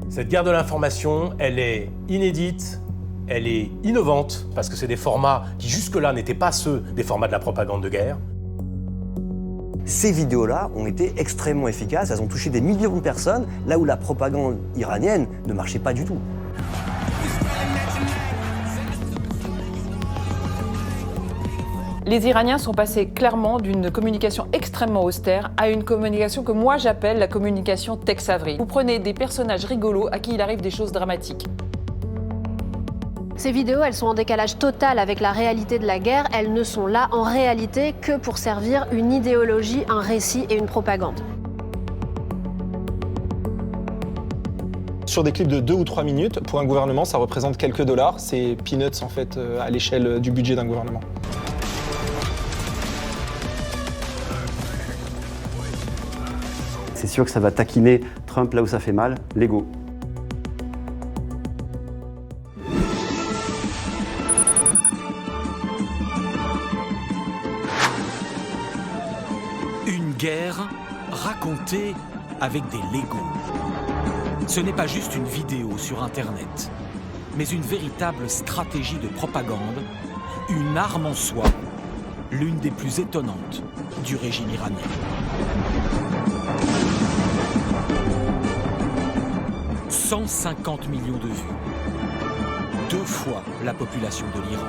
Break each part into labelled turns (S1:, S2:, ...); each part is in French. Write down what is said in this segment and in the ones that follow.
S1: Cette guerre de l'information, elle est inédite, elle est innovante, parce que c'est des formats qui jusque-là n'étaient pas ceux des formats de la propagande de guerre.
S2: Ces vidéos-là ont été extrêmement efficaces, elles ont touché des millions de personnes, là où la propagande iranienne ne marchait pas du tout.
S3: Les Iraniens sont passés clairement d'une communication extrêmement austère à une communication que moi j'appelle la communication Tex Avery. Vous prenez des personnages rigolos à qui il arrive des choses dramatiques.
S4: Ces vidéos, elles sont en décalage total avec la réalité de la guerre. Elles ne sont là en réalité que pour servir une idéologie, un récit et une propagande.
S5: Sur des clips de 2 ou 3 minutes, pour un gouvernement, ça représente quelques dollars. C'est peanuts en fait à l'échelle du budget d'un gouvernement.
S2: C'est sûr que ça va taquiner Trump là où ça fait mal, l'ego.
S6: Une guerre racontée avec des Legos. Ce n'est pas juste une vidéo sur Internet, mais une véritable stratégie de propagande, une arme en soi, l'une des plus étonnantes du régime iranien. « 150 millions de vues, 2 fois la population de l'Iran. »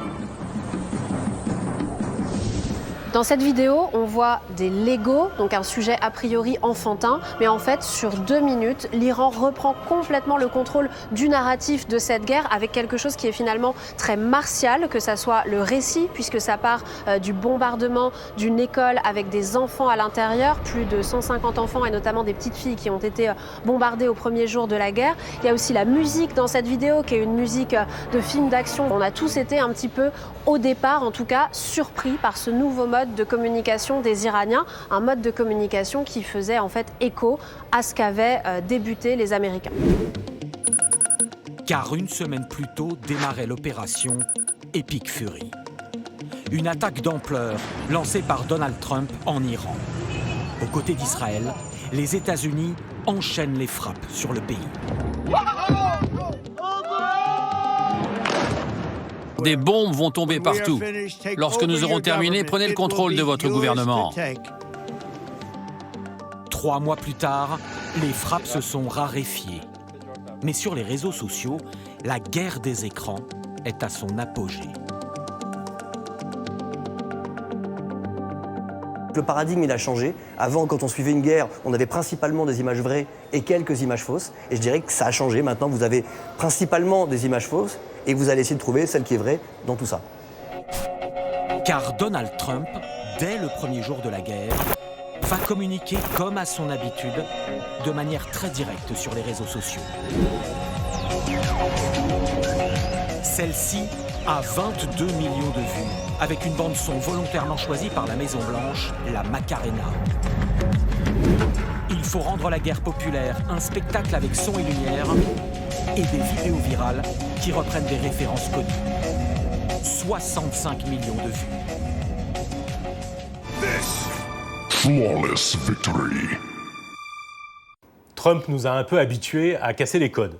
S4: Dans cette vidéo, on voit des Legos, donc un sujet a priori enfantin, mais en fait, sur 2 minutes, l'Iran reprend complètement le contrôle du narratif de cette guerre avec quelque chose qui est finalement très martial, que ça soit le récit, puisque ça part du bombardement d'une école avec des enfants à l'intérieur, plus de 150 enfants et notamment des petites filles qui ont été bombardées au premier jour de la guerre. Il y a aussi la musique dans cette vidéo, qui est une musique de film d'action. On a tous été un petit peu, au départ en tout cas, surpris par ce nouveau mode de communication des Iraniens, un mode de communication qui faisait en fait écho à ce qu'avaient débuté les Américains.
S6: Car une semaine plus tôt démarrait l'opération Epic Fury. Une attaque d'ampleur lancée par Donald Trump en Iran. Aux côtés d'Israël, les États-Unis enchaînent les frappes sur le pays.
S7: Des bombes vont tomber partout. Lorsque nous aurons terminé, prenez le contrôle de votre gouvernement.
S6: 3 mois plus tard, les frappes se sont raréfiées. Mais sur les réseaux sociaux, la guerre des écrans est à son apogée.
S2: Le paradigme, il a changé. Avant, quand on suivait une guerre, on avait principalement des images vraies et quelques images fausses. Et je dirais que ça a changé. Maintenant, vous avez principalement des images fausses et vous allez essayer de trouver celle qui est vraie dans tout ça.
S6: Car Donald Trump, dès le premier jour de la guerre, va communiquer comme à son habitude, de manière très directe sur les réseaux sociaux. Celle-ci a 22 millions de vues, avec une bande-son volontairement choisie par la Maison-Blanche, la Macarena. Il faut rendre la guerre populaire un spectacle avec son et lumière et des vidéos virales qui reprennent des références connues. 65 millions de vues.
S8: Flawless victory.
S1: Trump nous a un peu habitués à casser les codes.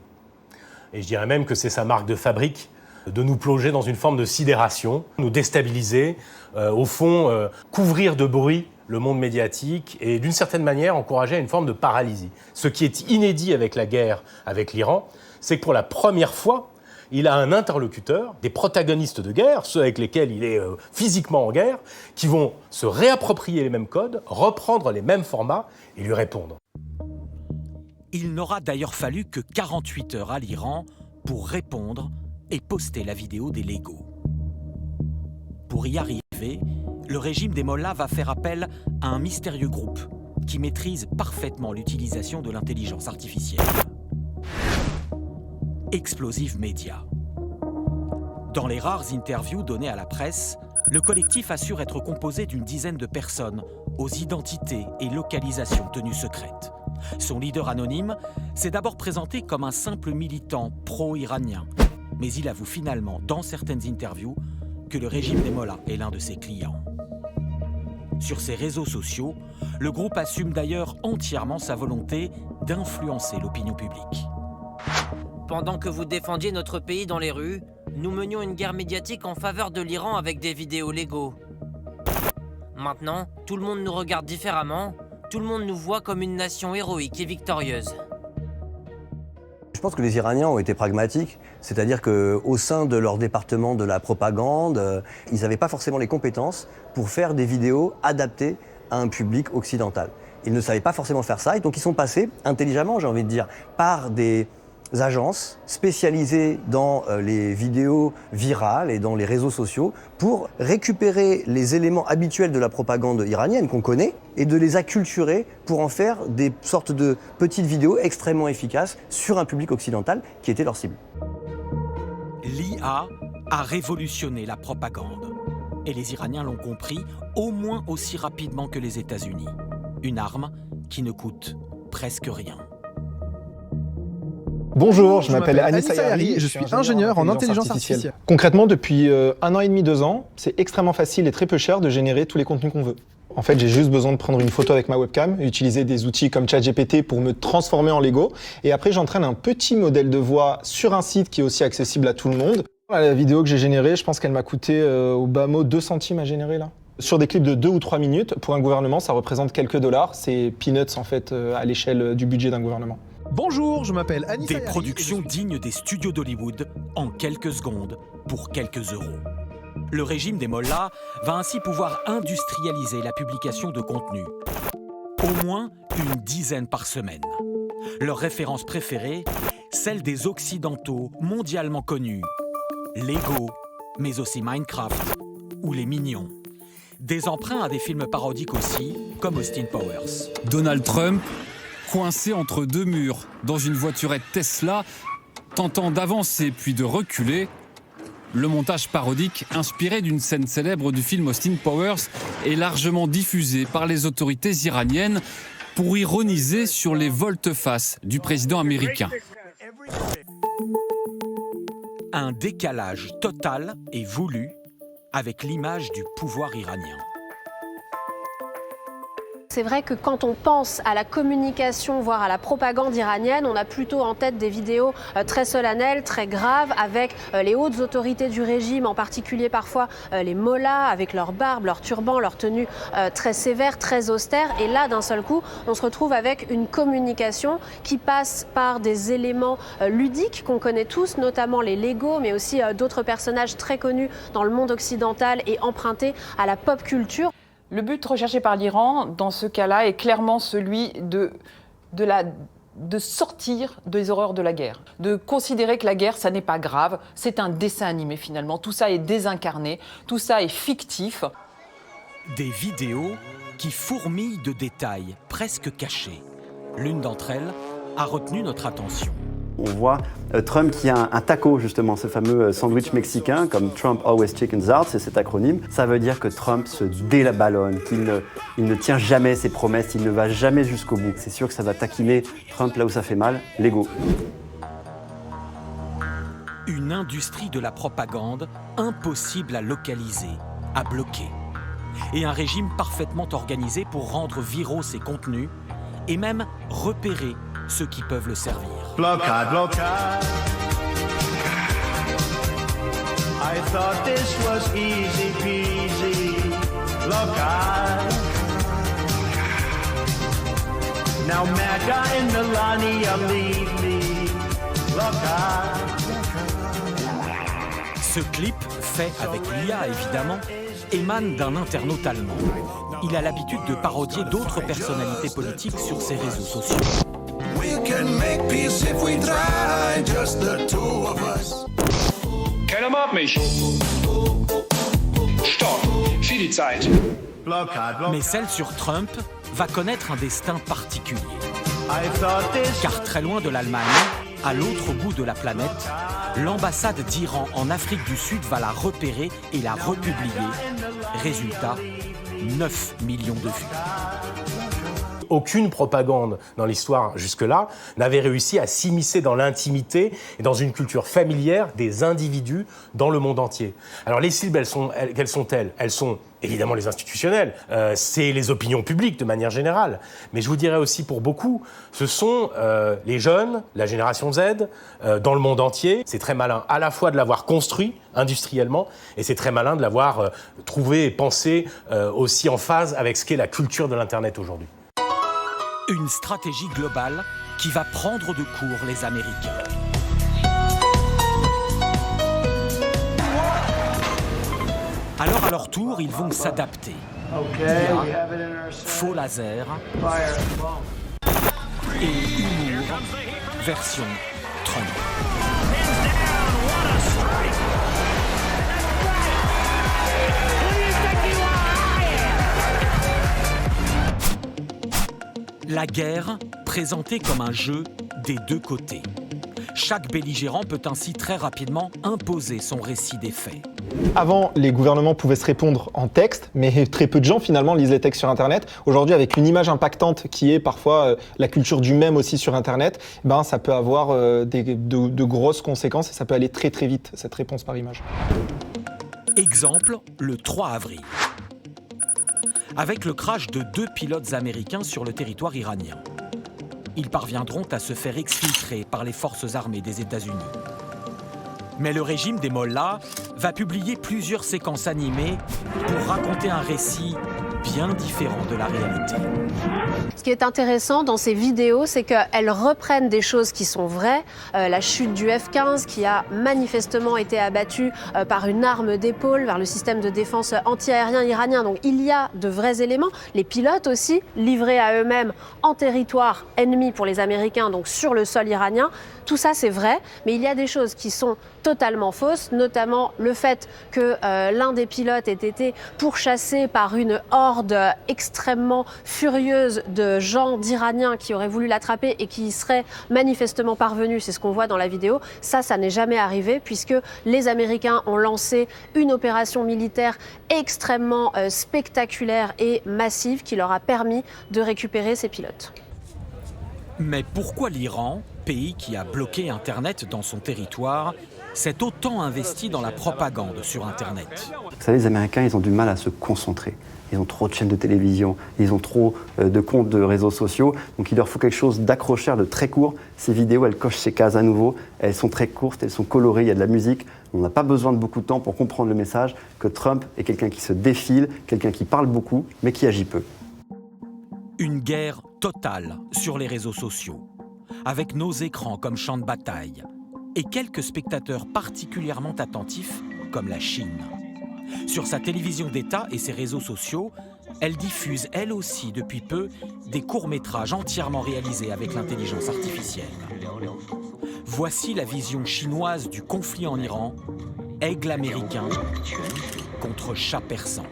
S1: Et je dirais même que c'est sa marque de fabrique de nous plonger dans une forme de sidération, nous déstabiliser, au fond, couvrir de bruit le monde médiatique et d'une certaine manière encourager à une forme de paralysie. Ce qui est inédit avec la guerre avec l'Iran, c'est que pour la première fois, il a un interlocuteur, des protagonistes de guerre, ceux avec lesquels il est physiquement en guerre, qui vont se réapproprier les mêmes codes, reprendre les mêmes formats et lui répondre.
S6: Il n'aura d'ailleurs fallu que 48 heures à l'Iran pour répondre et poster la vidéo des Legos. Pour y arriver, le régime des Mollahs va faire appel à un mystérieux groupe qui maîtrise parfaitement l'utilisation de l'intelligence artificielle. Explosive Media. Dans les rares interviews données à la presse, le collectif assure être composé d'une dizaine de personnes aux identités et localisations tenues secrètes. Son leader anonyme s'est d'abord présenté comme un simple militant pro-iranien, mais il avoue finalement dans certaines interviews que le régime des Mollahs est l'un de ses clients. Sur ses réseaux sociaux, le groupe assume d'ailleurs entièrement sa volonté d'influencer l'opinion publique.
S9: Pendant que vous défendiez notre pays dans les rues, nous menions une guerre médiatique en faveur de l'Iran avec des vidéos légaux. Maintenant, tout le monde nous regarde différemment, tout le monde nous voit comme une nation héroïque et victorieuse.
S2: Je pense que les Iraniens ont été pragmatiques, c'est-à-dire qu'au sein de leur département de la propagande, ils n'avaient pas forcément les compétences pour faire des vidéos adaptées à un public occidental. Ils ne savaient pas forcément faire ça, et donc ils sont passés intelligemment, j'ai envie de dire, par des agences spécialisées dans les vidéos virales et dans les réseaux sociaux pour récupérer les éléments habituels de la propagande iranienne qu'on connaît et de les acculturer pour en faire des sortes de petites vidéos extrêmement efficaces sur un public occidental qui était leur cible.
S6: L'IA a révolutionné la propagande. Et les Iraniens l'ont compris au moins aussi rapidement que les États-Unis. Une arme qui ne coûte presque rien.
S5: Bonjour, je m'appelle Anis Sayari et je suis ingénieur en intelligence artificielle. Concrètement, depuis 1 an et demi, 2 ans, c'est extrêmement facile et très peu cher de générer tous les contenus qu'on veut. En fait, j'ai juste besoin de prendre une photo avec ma webcam, utiliser des outils comme ChatGPT pour me transformer en Lego, et après j'entraîne un petit modèle de voix sur un site qui est aussi accessible à tout le monde. La vidéo que j'ai générée, je pense qu'elle m'a coûté au bas mot 2 centimes à générer là. Sur des clips de 2 ou 3 minutes, pour un gouvernement, ça représente quelques dollars. C'est peanuts en fait à l'échelle du budget d'un gouvernement.
S10: Bonjour, je m'appelle Anis
S6: Des
S10: Sayari.
S6: productions dignes des studios d'Hollywood en quelques secondes pour quelques euros. Le régime des mollahs va ainsi pouvoir industrialiser la publication de contenu. Au moins une dizaine par semaine. Leur référence préférée, celle des occidentaux mondialement connus. Lego, mais aussi Minecraft ou les Minions. Des emprunts à des films parodiques aussi, comme Austin Powers.
S11: Donald Trump, coincé entre 2 murs, dans une voiturette Tesla, tentant d'avancer puis de reculer. Le montage parodique, inspiré d'une scène célèbre du film Austin Powers, est largement diffusé par les autorités iraniennes pour ironiser sur les volte-face du président américain.
S6: Un décalage total et voulu avec l'image du pouvoir iranien.
S4: C'est vrai que quand on pense à la communication, voire à la propagande iranienne, on a plutôt en tête des vidéos très solennelles, très graves, avec les hautes autorités du régime, en particulier parfois les mollahs, avec leur barbe, leur turban, leur tenue très sévère, très austère. Et là, d'un seul coup, on se retrouve avec une communication qui passe par des éléments ludiques qu'on connaît tous, notamment les Lego, mais aussi d'autres personnages très connus dans le monde occidental et empruntés à la pop culture.
S3: Le but recherché par l'Iran, dans ce cas-là, est clairement celui de sortir des horreurs de la guerre. De considérer que la guerre, ça n'est pas grave, c'est un dessin animé finalement. Tout ça est désincarné, tout ça est fictif.
S6: Des vidéos qui fourmillent de détails presque cachés. L'une d'entre elles a retenu notre attention.
S12: On voit Trump qui a un taco, justement, ce fameux sandwich mexicain, comme Trump Always Chickens Out, c'est cet acronyme. Ça veut dire que Trump se délaballonne, qu'il ne tient jamais ses promesses, il ne va jamais jusqu'au bout. C'est sûr que ça va taquiner Trump là où ça fait mal, l'ego.
S6: Une industrie de la propagande impossible à localiser, à bloquer. Et un régime parfaitement organisé pour rendre viraux ses contenus et même repérer ceux qui peuvent le servir.
S13: Blockade, blockade. I thought this was easy peasy. Blockade. Now Mecca and Melania leave me. Blockade.
S6: Ce clip, fait avec l'IA évidemment, émane d'un internaute allemand. Il a l'habitude de parodier d'autres personnalités politiques sur ses réseaux sociaux.
S13: We can make peace if we try, just the two of us.
S14: Keiner mag mich. Stopp, für die Zeit.
S6: Mais celle sur Trump va connaître un destin particulier. Car très loin de l'Allemagne, à l'autre bout de la planète, l'ambassade d'Iran en Afrique du Sud va la repérer et la republier. Résultat, 9 millions de vues.
S1: aucune propagande dans l'histoire jusque-là n'avait réussi à s'immiscer dans l'intimité et dans une culture familière des individus dans le monde entier. Alors les cibles, quelles sont-elles ? Elles sont évidemment les institutionnels, c'est les opinions publiques de manière générale. Mais je vous dirais aussi pour beaucoup, ce sont les jeunes, la génération Z, dans le monde entier. C'est très malin à la fois de l'avoir construit industriellement et c'est très malin de l'avoir trouvé et pensé aussi en phase avec ce qu'est la culture de l'Internet aujourd'hui.
S6: Une stratégie globale qui va prendre de court les Américains. Alors à leur tour, ils vont s'adapter. IA, faux laser et humour version Trump. La guerre présentée comme un jeu des deux côtés. Chaque belligérant peut ainsi très rapidement imposer son récit des faits.
S5: Avant, les gouvernements pouvaient se répondre en texte, mais très peu de gens finalement lisent les textes sur Internet. Aujourd'hui, avec une image impactante qui est parfois la culture du mème aussi sur Internet, ça peut avoir de grosses conséquences et ça peut aller très très vite, cette réponse par image.
S6: Exemple, le 3 avril. Avec le crash de 2 pilotes américains sur le territoire iranien. Ils parviendront à se faire exfiltrer par les forces armées des États-Unis. Mais le régime des Mollahs va publier plusieurs séquences animées pour raconter un récit bien différent de la réalité.
S4: Ce qui est intéressant dans ces vidéos, c'est qu'elles reprennent des choses qui sont vraies. La chute du F-15 qui a manifestement été abattue par une arme d'épaule vers le système de défense anti-aérien iranien. Donc il y a de vrais éléments. Les pilotes aussi, livrés à eux-mêmes en territoire ennemi pour les Américains, donc sur le sol iranien. Tout ça, c'est vrai, mais il y a des choses qui sont totalement fausses, notamment le fait que l'un des pilotes ait été pourchassé par une horde extrêmement furieuse de gens d'Iraniens qui auraient voulu l'attraper et qui y seraient manifestement parvenus, c'est ce qu'on voit dans la vidéo. Ça n'est jamais arrivé puisque les Américains ont lancé une opération militaire extrêmement spectaculaire et massive qui leur a permis de récupérer ces pilotes.
S6: Mais pourquoi l'Iran, pays qui a bloqué Internet dans son territoire, s'est autant investi dans la propagande sur Internet?
S12: Vous savez, les Américains, ils ont du mal à se concentrer. Ils ont trop de chaînes de télévision, ils ont trop de comptes de réseaux sociaux. Donc il leur faut quelque chose d'accrocheur, de très court. Ces vidéos, elles cochent ces cases à nouveau. Elles sont très courtes, elles sont colorées, il y a de la musique. On n'a pas besoin de beaucoup de temps pour comprendre le message que Trump est quelqu'un qui se défile, quelqu'un qui parle beaucoup, mais qui agit peu.
S6: Une guerre totale sur les réseaux sociaux, avec nos écrans comme champ de bataille, et quelques spectateurs particulièrement attentifs, comme la Chine. Sur sa télévision d'État et ses réseaux sociaux, elle diffuse, elle aussi, depuis peu, des courts-métrages entièrement réalisés avec l'intelligence artificielle. Voici la vision chinoise du conflit en Iran, aigle américain contre chat persan.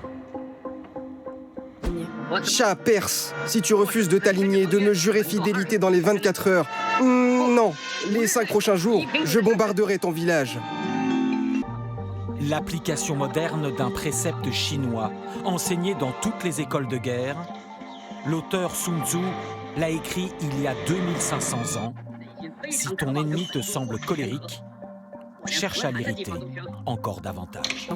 S15: Chat perse, si tu refuses de t'aligner, de me jurer fidélité dans les 24 heures, non, les 5 prochains jours, je bombarderai ton village.
S6: L'application moderne d'un précepte chinois enseigné dans toutes les écoles de guerre, l'auteur Sun Tzu l'a écrit il y a 2500 ans. Si ton ennemi te semble colérique, cherche à l'irriter encore davantage.